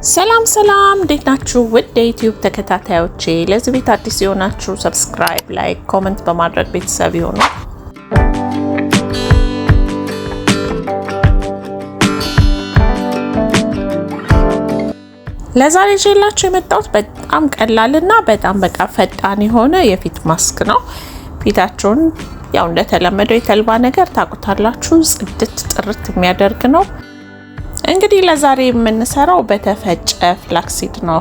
ሰላም እንዴት ናችሁ? ውድ የዩቲዩብ ተከታታዮቼ፣ ለዚህ ቤት አዲስ የሆናችሁ ሰብስክራይብ፣ ላይክ፣ ኮሜንት በማድረግ ቤተሰብ ይሁኑ። ለዛሬ ይዤላችሁ የመጣሁት በጣም ቀላልና በጣም ፈጣን የሆነ የፊት ማስክ ነው። ፊታችሁን ያው እንደተለመደው የተልባ ነገር ታቁታላችሁ፣ ጽድት ጥርት የሚያደርግ ነው። እንግዲህ ለዛሬ የምንሰራው በተፈጨ ፍላክሲድ ነው።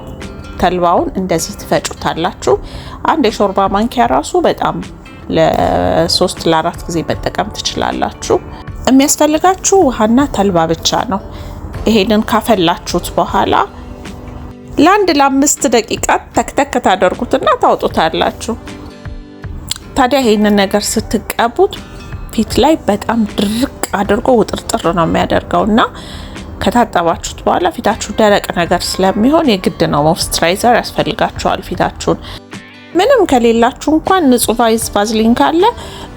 ተልባውን እንደዚህ ትፈጩታላችሁ። አንድ የሾርባ ማንኪያ ራሱ በጣም ለ3 ለ4 ጊዜ መጠቀም ትችላላችሁ። የሚያስፈልጋችሁ ውሃና ተልባ ብቻ ነው። ይሄንን ካፈላችሁት በኋላ ለ5 ደቂቃ ተክተክ ታደርጉትና ታውጡታላችሁ። ታዲያ ይሄንን ነገር ስትቀቡት ፊት ላይ በጣም ድርቅ አድርጎ ውጥርጥር ነው የሚያደርገውና ከታጠባችሁት በኋላ ፊታችሁ ደረቅ ነገር ስለሚሆን የግድ ነው ሞይስቸራይዘር ያስፈልጋችኋል። ፊታችሁን ምንም ከሌላችሁ እንኳን ንጹህ ቫዝሊን ካለ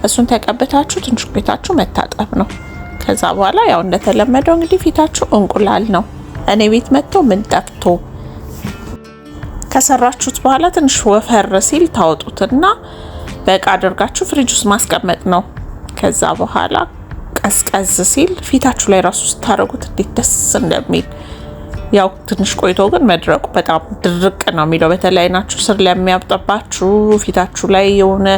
እሱን ተቀብታችሁ ትንሽ ቆይታችሁ መታጠብ ነው። ከዛ በኋላ ያው እንደተለመደው እንግዲህ ፊታችሁ እንቁላል ነው። እኔ ቤት መጥቶ ምን ጠፍቶ ከሰራችሁት በኋላ ትንሽ ወፈር ሲል ታወጡትና በቃ አድርጋችሁ ፍሪጅ ውስጥ ማስቀመጥ ነው። ከዛ በኋላ ቀዝቀዝ ሲል ፊታችሁ ላይ ራሱ ስታረጉት እንዴት ደስ እንደሚል። ያው ትንሽ ቆይቶ ግን መድረቁ በጣም ድርቅ ነው የሚለው። በተለይ አይናችሁ ስር ለሚያብጠባችሁ ፊታችሁ ላይ የሆነ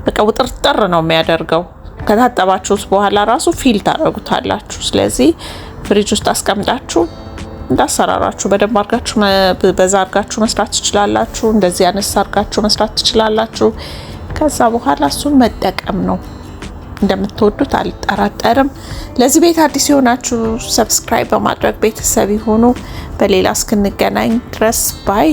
በቃ ውጥርጥር ነው የሚያደርገው። ከታጠባችሁት በኋላ ራሱ ፊል ታረጉታላችሁ። ስለዚህ ፍሪጅ ውስጥ አስቀምጣችሁ እንዳሰራራችሁ በደንብ አርጋችሁ በዛ አርጋችሁ መስራት ትችላላችሁ። እንደዚህ አነሳ አርጋችሁ መስራት ትችላላችሁ። ከዛ በኋላ እሱን መጠቀም ነው። እንደምትወዱት አልጠራጠርም። ለዚህ ቤት አዲስ የሆናችሁ ሰብስክራይብ በማድረግ ቤተሰብ ይሁኑ። በሌላ እስክንገናኝ ድረስ ባይ